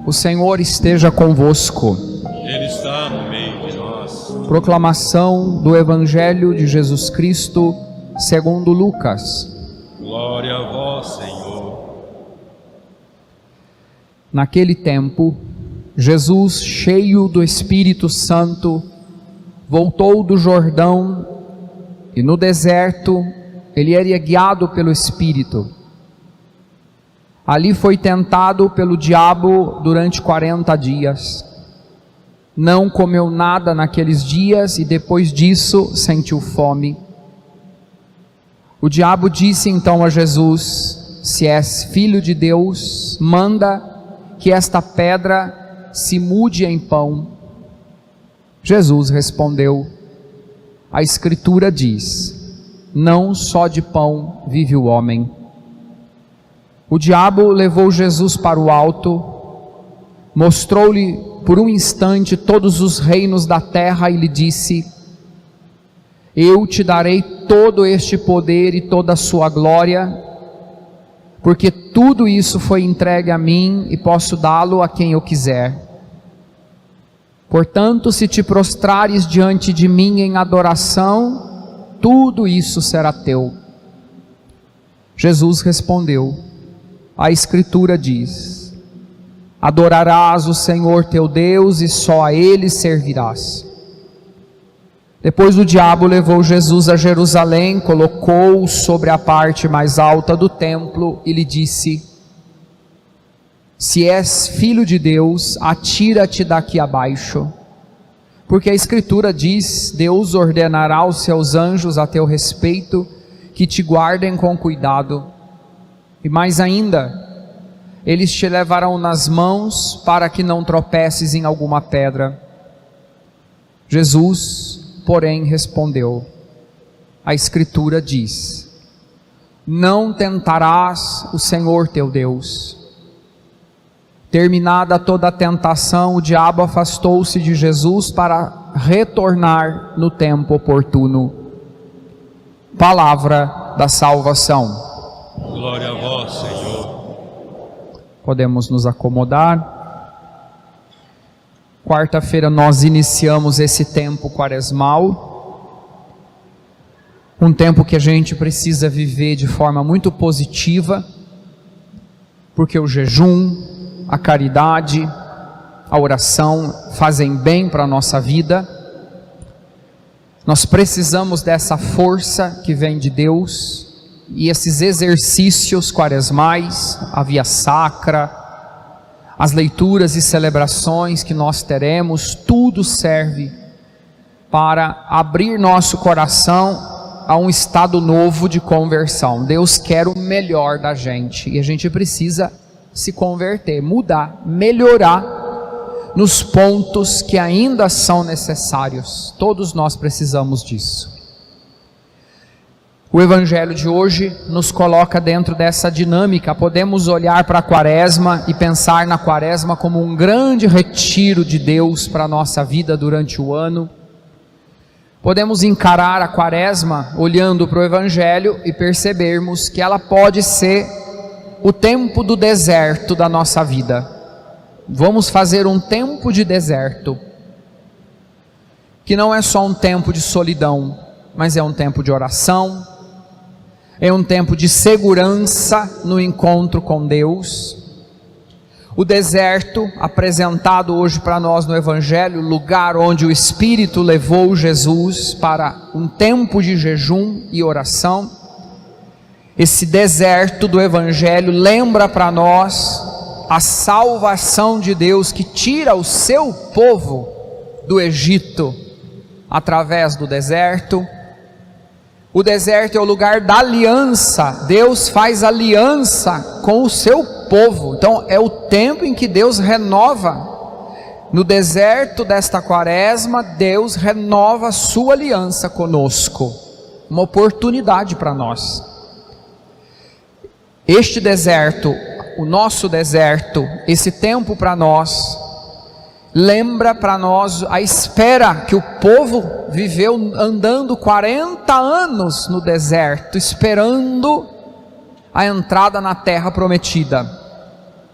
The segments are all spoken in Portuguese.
O Senhor esteja convosco. Ele está no meio de nós. Proclamação do Evangelho de Jesus Cristo segundo Lucas. Glória a vós, Senhor. Naquele tempo, Jesus, cheio do Espírito Santo, voltou do Jordão e no deserto ele era guiado pelo Espírito. Ali foi tentado pelo diabo durante 40 dias. Não comeu nada naqueles dias e depois disso sentiu fome. O diabo disse então a Jesus: se és filho de Deus, manda que esta pedra se mude em pão. Jesus respondeu: a Escritura diz: não só de pão vive o homem. O diabo levou Jesus para o alto, mostrou-lhe por um instante todos os reinos da terra e lhe disse: eu te darei todo este poder e toda a sua glória, porque tudo isso foi entregue a mim e posso dá-lo a quem eu quiser. Portanto, se te prostrares diante de mim em adoração, tudo isso será teu. Jesus respondeu: a Escritura diz: adorarás o Senhor teu Deus e só a Ele servirás. Depois o diabo levou Jesus a Jerusalém, colocou-o sobre a parte mais alta do templo e lhe disse: se és filho de Deus, atira-te daqui abaixo, porque a Escritura diz: Deus ordenará aos seus anjos a teu respeito, que te guardem com cuidado, e mais ainda, eles te levarão nas mãos para que não tropeces em alguma pedra. Jesus, porém, respondeu: a Escritura diz: não tentarás o Senhor teu Deus. Terminada toda a tentação, o diabo afastou-se de Jesus para retornar no tempo oportuno. Palavra da salvação. Glória a vós, Senhor. Podemos nos acomodar. Quarta-feira nós iniciamos esse tempo quaresmal, um tempo que a gente precisa viver de forma muito positiva, porque o jejum, a caridade, a oração fazem bem para a nossa vida. Nós precisamos dessa força que vem de Deus, e esses exercícios quaresmais, a via sacra, as leituras e celebrações que nós teremos, tudo serve para abrir nosso coração a um estado novo de conversão. Deus quer o melhor da gente, e a gente precisa se converter, mudar, melhorar nos pontos que ainda são necessários. Todos nós precisamos disso. O Evangelho de hoje nos coloca dentro dessa dinâmica. Podemos olhar para a Quaresma e pensar na Quaresma como um grande retiro de Deus para a nossa vida durante o ano. Podemos encarar a Quaresma olhando para o Evangelho e percebermos que ela pode ser o tempo do deserto da nossa vida. Vamos fazer um tempo de deserto, que não é só um tempo de solidão, mas é um tempo de oração, é um tempo de segurança no encontro com Deus. O deserto, apresentado hoje para nós no Evangelho, lugar onde o Espírito levou Jesus para um tempo de jejum e oração. Esse deserto do Evangelho lembra para nós a salvação de Deus que tira o seu povo do Egito através do deserto. O deserto é o lugar da aliança. Deus faz aliança com o seu povo. Então é o tempo em que Deus renova. No deserto desta Quaresma, Deus renova a sua aliança conosco. Uma oportunidade para nós. Este deserto, o nosso deserto, esse tempo para nós, lembra para nós a espera que o povo viveu andando 40 anos no deserto, esperando a entrada na terra prometida.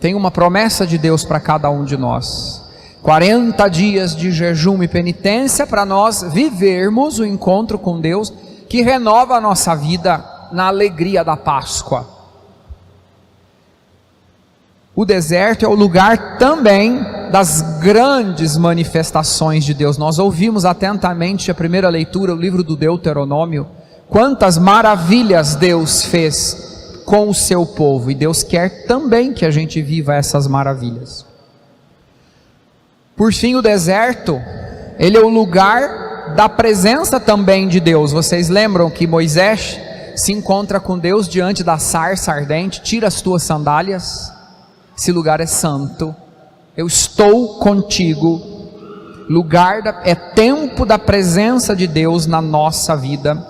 Tem uma promessa de Deus para cada um de nós. 40 dias de jejum e penitência para nós vivermos o encontro com Deus, que renova a nossa vida na alegria da Páscoa. O deserto é o lugar também das grandes manifestações de Deus. Nós ouvimos atentamente a primeira leitura, o livro do Deuteronômio. Quantas maravilhas Deus fez com o seu povo, e Deus quer também que a gente viva essas maravilhas. Por fim, o deserto, ele é o lugar da presença também de Deus. Vocês lembram que Moisés se encontra com Deus diante da sarça ardente? Tira as tuas sandálias, esse lugar é santo, eu estou contigo. É tempo da presença de Deus na nossa vida.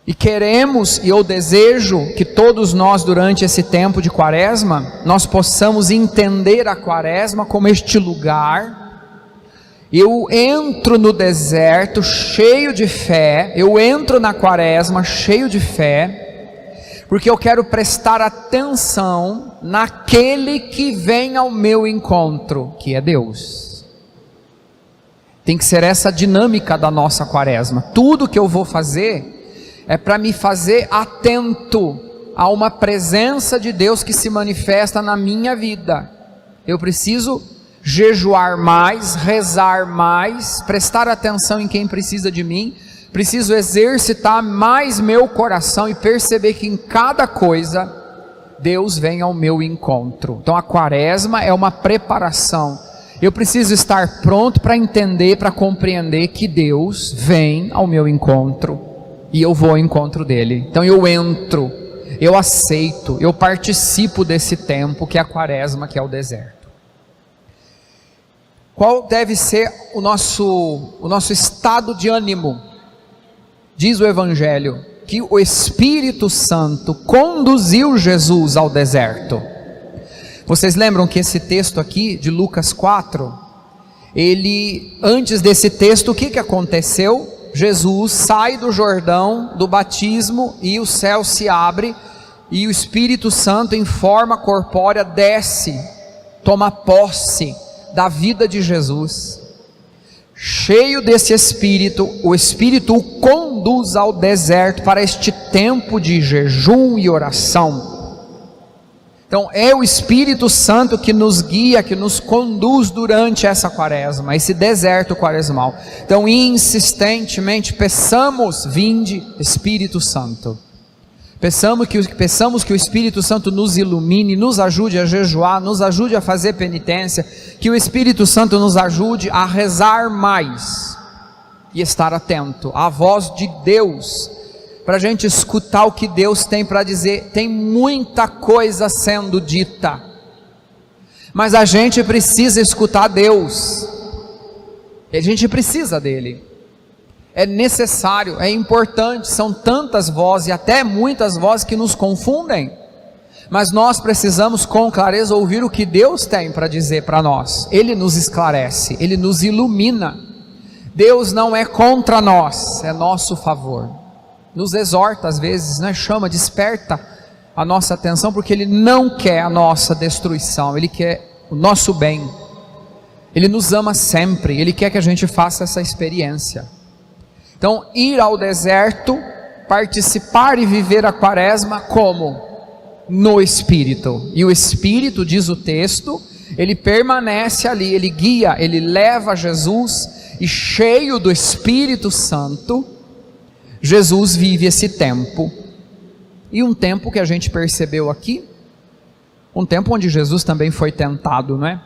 E queremos, e eu desejo que todos nós durante esse tempo de quaresma, nós possamos entender a quaresma como este lugar. Eu entro no deserto cheio de fé, eu entro na quaresma cheio de fé, porque eu quero prestar atenção naquele que vem ao meu encontro, que é Deus. Tem que ser essa dinâmica da nossa quaresma. Tudo que eu vou fazer é para me fazer atento a uma presença de Deus que se manifesta na minha vida. Eu preciso jejuar mais, rezar mais, prestar atenção em quem precisa de mim, preciso exercitar mais meu coração e perceber que em cada coisa Deus vem ao meu encontro. Então a quaresma é uma preparação. Eu preciso estar pronto para entender, para compreender que Deus vem ao meu encontro. E eu vou ao encontro dele. Então eu entro, eu aceito, eu participo desse tempo que é a quaresma, que é o deserto. Qual deve ser o nosso estado de ânimo? Diz o Evangelho que o Espírito Santo conduziu Jesus ao deserto. Vocês lembram que esse texto aqui de Lucas 4, antes desse texto, o que aconteceu? Jesus sai do Jordão, do batismo, e o céu se abre, e o Espírito Santo em forma corpórea desce, toma posse da vida de Jesus. Cheio desse Espírito, o Espírito o conduz ao deserto para este tempo de jejum e oração. Então é o Espírito Santo que nos guia, que nos conduz durante essa quaresma, esse deserto quaresmal. Então insistentemente peçamos: vinde Espírito Santo. Peçamos que o Espírito Santo nos ilumine, nos ajude a jejuar, nos ajude a fazer penitência, que o Espírito Santo nos ajude a rezar mais e estar atento à voz de Deus, para a gente escutar o que Deus tem para dizer. Tem muita coisa sendo dita, mas a gente precisa escutar Deus, a gente precisa dele, é necessário, é importante. São tantas vozes, e até muitas vozes que nos confundem, mas nós precisamos com clareza ouvir o que Deus tem para dizer para nós. Ele nos esclarece, Ele nos ilumina. Deus não é contra nós, é nosso favor. Nos exorta às vezes, né? Chama, desperta a nossa atenção, porque Ele não quer a nossa destruição, Ele quer o nosso bem. Ele nos ama sempre, Ele quer que a gente faça essa experiência. Então, ir ao deserto, participar e viver a quaresma como? No Espírito. E o Espírito, diz o texto, ele permanece ali, ele guia, ele leva Jesus, e cheio do Espírito Santo, Jesus vive esse tempo. E um tempo que a gente percebeu aqui, um tempo onde Jesus também foi tentado, não é?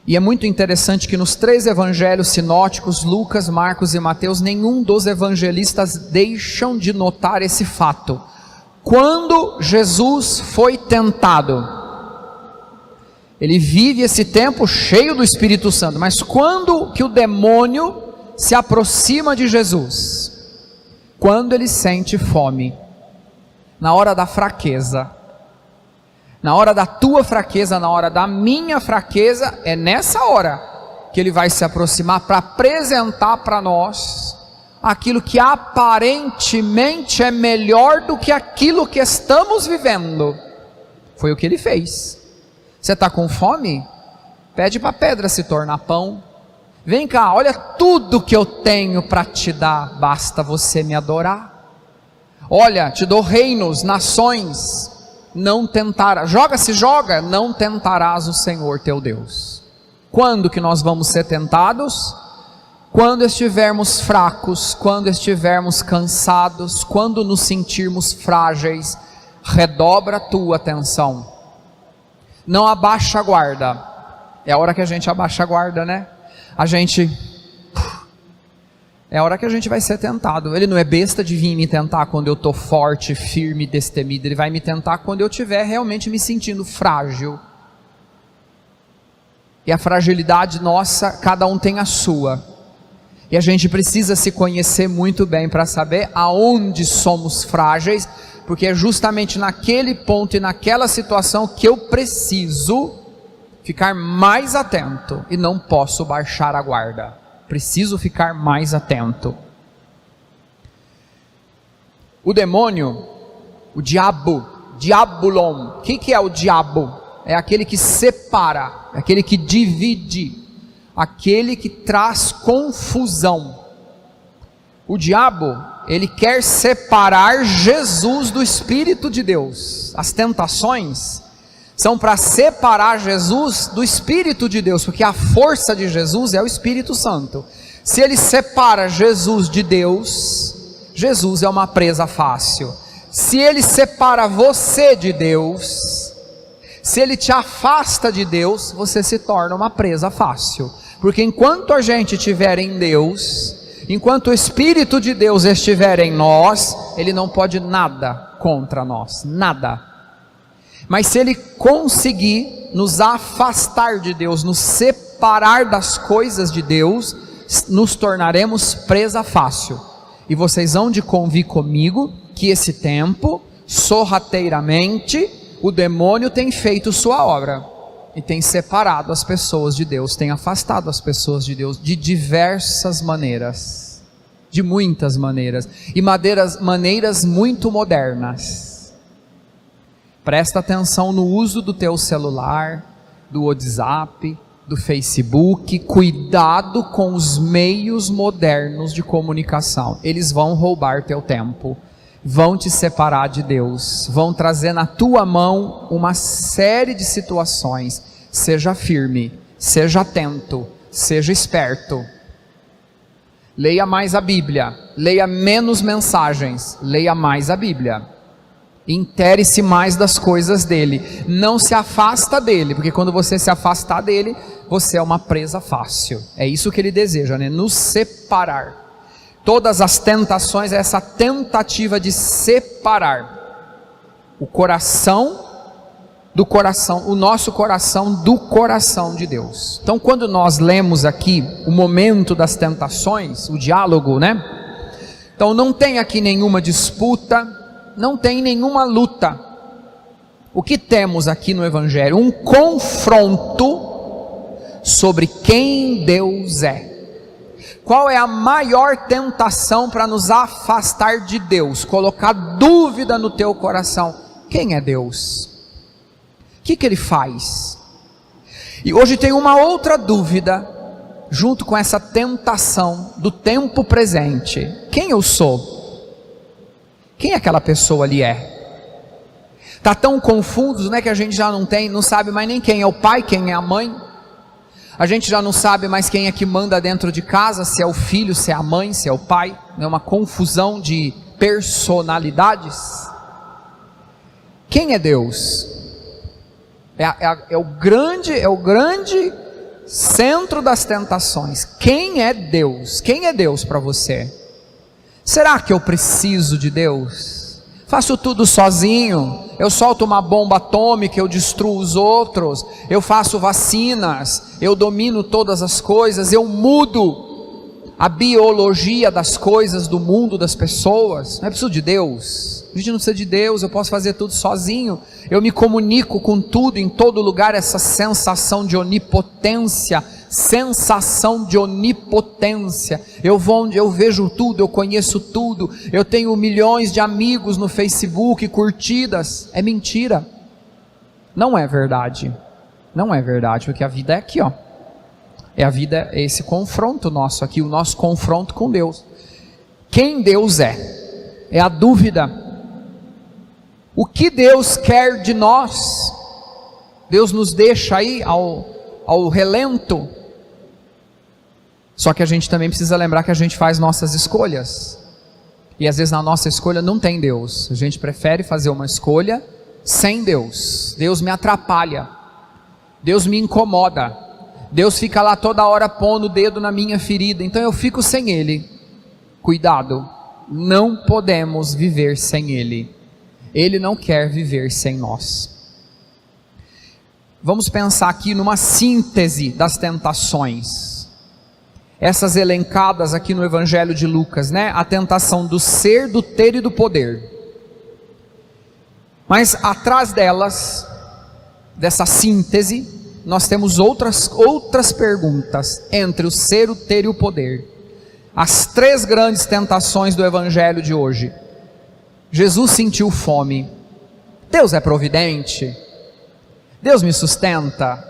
E é muito interessante que nos 3 evangelhos sinóticos, Lucas, Marcos e Mateus, nenhum dos evangelistas deixam de notar esse fato. Quando Jesus foi tentado, ele vive esse tempo cheio do Espírito Santo, mas quando que o demônio se aproxima de Jesus? Quando ele sente fome, na hora da fraqueza, na hora da tua fraqueza, na hora da minha fraqueza, é nessa hora que ele vai se aproximar para apresentar para nós aquilo que aparentemente é melhor do que aquilo que estamos vivendo. Foi o que ele fez. Você está com fome? Pede para a pedra se tornar pão. Vem cá, olha tudo que eu tenho para te dar, basta você me adorar. Olha, te dou reinos, nações, não tentarás, joga, não tentarás o Senhor teu Deus. Quando que nós vamos ser tentados? Quando estivermos fracos, quando estivermos cansados, quando nos sentirmos frágeis, redobra a tua atenção. Não abaixa a guarda. É a hora que a gente abaixa a guarda, né? É a hora que a gente vai ser tentado. Ele não é besta de vir me tentar quando eu estou forte, firme, destemido. Ele vai me tentar quando eu estiver realmente me sentindo frágil. E a fragilidade nossa, cada um tem a sua. E a gente precisa se conhecer muito bem para saber aonde somos frágeis, porque é justamente naquele ponto e naquela situação que eu preciso ficar mais atento e não posso baixar a guarda. Preciso ficar mais atento. O demônio, o diabo, diabolon, o que é o diabo? É aquele que separa, é aquele que divide, aquele que traz confusão. O diabo, ele quer separar Jesus do Espírito de Deus. As tentações são para separar Jesus do Espírito de Deus, porque a força de Jesus é o Espírito Santo. Se ele separa Jesus de Deus, Jesus é uma presa fácil. Se ele separa você de Deus, se ele te afasta de Deus, você se torna uma presa fácil. Porque enquanto a gente estiver em Deus, enquanto o Espírito de Deus estiver em nós, ele não pode nada contra nós, nada. Mas se ele conseguir nos afastar de Deus, nos separar das coisas de Deus, nos tornaremos presa fácil. E vocês hão de convir comigo que esse tempo, sorrateiramente, o demônio tem feito sua obra e tem separado as pessoas de Deus, tem afastado as pessoas de Deus de diversas maneiras, de muitas maneiras, e maneiras muito modernas. Presta atenção no uso do teu celular, do WhatsApp, do Facebook. Cuidado com os meios modernos de comunicação. Eles vão roubar teu tempo, vão te separar de Deus, vão trazer na tua mão uma série de situações. Seja firme, seja atento, seja esperto. Leia mais a Bíblia, leia menos mensagens, leia mais a Bíblia. Intere-se mais das coisas dele, não se afasta dele, porque quando você se afastar dele, você é uma presa fácil. É isso que ele deseja, né? Nos separar. Todas as tentações é essa tentativa de separar o coração do coração, o nosso coração do coração de Deus. Então, quando nós lemos aqui o momento das tentações, o diálogo, né? Então, não tem aqui nenhuma disputa, não tem nenhuma luta. O que temos aqui no Evangelho? Um confronto sobre quem Deus é. Qual é a maior tentação para nos afastar de Deus? Colocar dúvida no teu coração. Quem é Deus? O que ele faz? E hoje tem uma outra dúvida, junto com essa tentação do tempo presente. Quem eu sou? Quem aquela pessoa ali é? Está tão confuso, né, que a gente já não sabe mais nem quem é o pai, quem é a mãe. A gente já não sabe mais quem é que manda dentro de casa, se é o filho, se é a mãe, se é o pai. É uma confusão de personalidades. Quem é Deus? É o grande centro das tentações. Quem é Deus? Quem é Deus para você? Será que eu preciso de Deus? Faço tudo sozinho, eu solto uma bomba atômica, eu destruo os outros, eu faço vacinas, eu domino todas as coisas, eu mudo a biologia das coisas, do mundo, das pessoas. Não é preciso de Deus. A gente não precisa de Deus, eu posso fazer tudo sozinho, eu me comunico com tudo, em todo lugar. Essa sensação de onipotência, eu vou onde eu vejo tudo, eu conheço tudo, eu tenho milhões de amigos no Facebook, curtidas. É mentira. Não é verdade. Não é verdade, porque a vida é aqui, ó. A vida é esse confronto nosso aqui, o nosso confronto com Deus. Quem Deus é? É a dúvida. O que Deus quer de nós? Deus nos deixa aí ao relento. Só que a gente também precisa lembrar que a gente faz nossas escolhas. E às vezes na nossa escolha não tem Deus. A gente prefere fazer uma escolha sem Deus. Deus me atrapalha. Deus me incomoda. Deus fica lá toda hora pondo o dedo na minha ferida. Então eu fico sem Ele. Cuidado. Não podemos viver sem Ele. Ele não quer viver sem nós. Vamos pensar aqui numa síntese das tentações. Essas elencadas aqui no Evangelho de Lucas, né? A tentação do ser, do ter e do poder. Mas atrás delas, dessa síntese, nós temos outras perguntas entre o ser, o ter e o poder. As três grandes tentações do Evangelho de hoje. Jesus sentiu fome. Deus é providente. Deus me sustenta.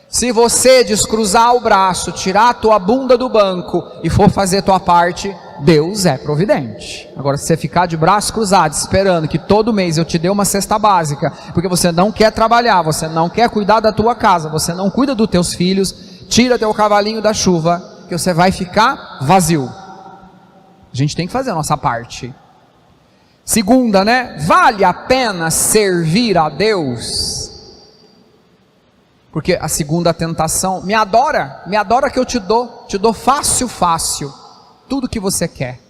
Se você descruzar o braço, tirar a tua bunda do banco e for fazer a tua parte, Deus é providente. Agora, se você ficar de braço cruzado, esperando que todo mês eu te dê uma cesta básica, porque você não quer trabalhar, você não quer cuidar da tua casa, você não cuida dos teus filhos, tira teu cavalinho da chuva, que você vai ficar vazio. A gente tem que fazer a nossa parte. Segunda, né? Vale a pena servir a Deus? Porque a segunda tentação, me adora que eu te dou fácil, tudo que você quer.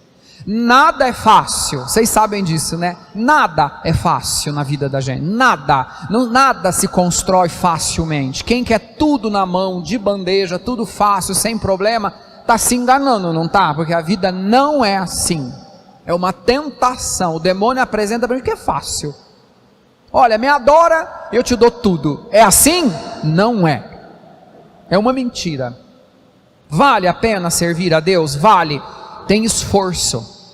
Nada é fácil, vocês sabem disso, né? Nada é fácil na vida da gente, nada se constrói facilmente. Quem quer tudo na mão, de bandeja, tudo fácil, sem problema, está se enganando, não está? Porque a vida não é assim, é uma tentação. O demônio apresenta para mim que é fácil. Olha, me adora, eu te dou tudo. É assim? Não é. É uma mentira. Vale a pena servir a Deus? Vale. Tem esforço.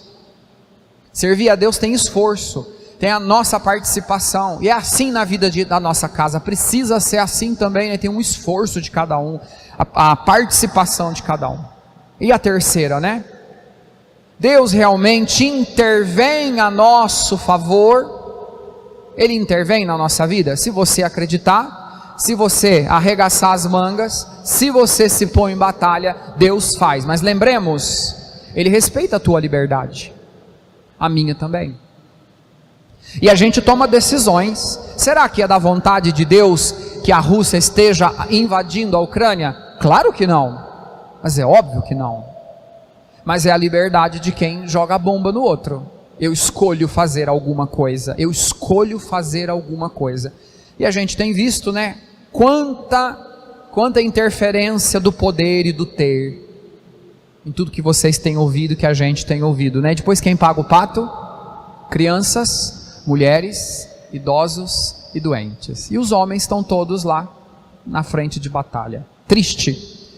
Servir a Deus tem esforço. Tem a nossa participação. E é assim na vida da nossa casa. Precisa ser assim também, né? Tem um esforço de cada um. A participação de cada um. E a terceira, né? Deus realmente intervém a nosso favor. Ele intervém na nossa vida, se você acreditar, se você arregaçar as mangas, se você se põe em batalha, Deus faz. Mas lembremos, Ele respeita a tua liberdade, a minha também. E a gente toma decisões. Será que é da vontade de Deus que a Rússia esteja invadindo a Ucrânia? Claro que não, mas é óbvio que não. Mas é a liberdade de quem joga a bomba no outro. Eu escolho fazer alguma coisa. Eu escolho fazer alguma coisa. E a gente tem visto, né? Quanta interferência do poder e do ter. Em tudo que vocês têm ouvido, que a gente tem ouvido, né? Depois quem paga o pato? Crianças, mulheres, idosos e doentes. E os homens estão todos lá na frente de batalha. Triste.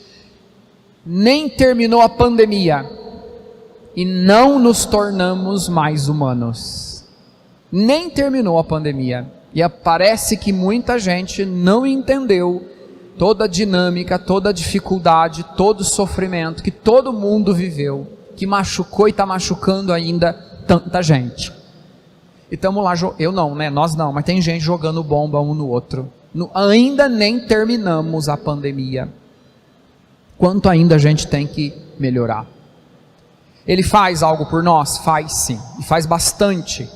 Nem terminou a pandemia e não nos tornamos mais humanos. Nem terminou a pandemia e parece que muita gente não entendeu toda a dinâmica, toda a dificuldade, todo o sofrimento que todo mundo viveu, que machucou e está machucando ainda tanta gente. E estamos lá, eu não, né? Nós não, mas tem gente jogando bomba um no outro. Ainda nem terminamos a pandemia. Quanto ainda a gente tem que melhorar. Ele faz algo por nós? Faz sim, e faz bastante.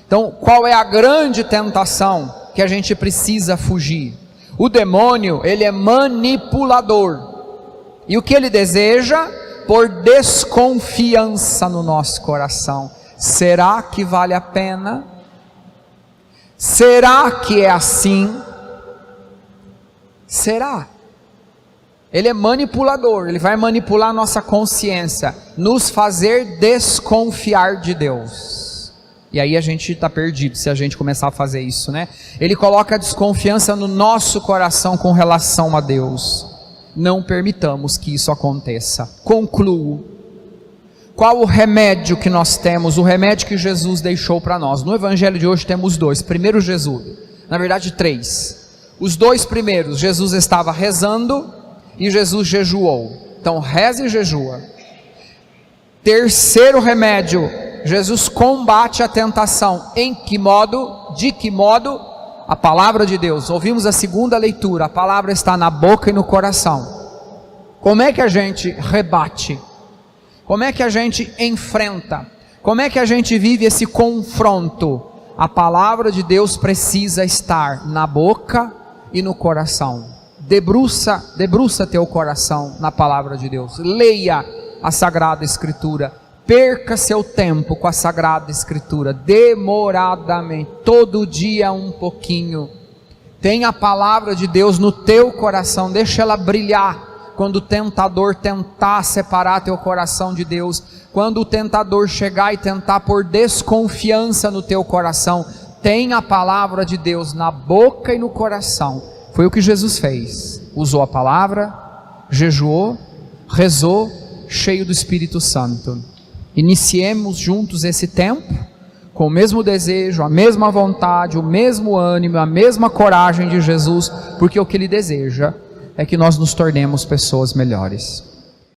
Então, qual é a grande tentação que a gente precisa fugir? O demônio, ele é manipulador. E o que ele deseja? Pôr desconfiança no nosso coração. Será que vale a pena? Será que é assim? Será? Ele é manipulador, ele vai manipular a nossa consciência, nos fazer desconfiar de Deus. E aí a gente está perdido se a gente começar a fazer isso, né? Ele coloca a desconfiança no nosso coração com relação a Deus. Não permitamos que isso aconteça. Concluo. Qual o remédio que nós temos? O remédio que Jesus deixou para nós. No Evangelho de hoje temos dois. Primeiro, Jesus. Na verdade, três. Os 2 primeiros, Jesus estava rezando e Jesus jejuou. Então reza e jejua. Terceiro remédio, Jesus combate a tentação. Em que modo? De que modo? A palavra de Deus. Ouvimos a segunda leitura, a palavra está na boca e no coração. Como é que a gente rebate? Como é que a gente enfrenta? Como é que a gente vive esse confronto? A palavra de Deus precisa estar na boca e no coração. Debruça teu coração na palavra de Deus. Leia a Sagrada Escritura. Perca seu tempo com a Sagrada Escritura, demoradamente, todo dia um pouquinho. Tenha a palavra de Deus no teu coração, deixa ela brilhar. Quando o tentador tentar separar teu coração de Deus, quando o tentador chegar e tentar pôr desconfiança no teu coração, tenha a palavra de Deus na boca e no coração. Foi o que Jesus fez, usou a palavra, jejuou, rezou, cheio do Espírito Santo. Iniciemos juntos esse tempo, com o mesmo desejo, a mesma vontade, o mesmo ânimo, a mesma coragem de Jesus, porque o que Ele deseja é que nós nos tornemos pessoas melhores.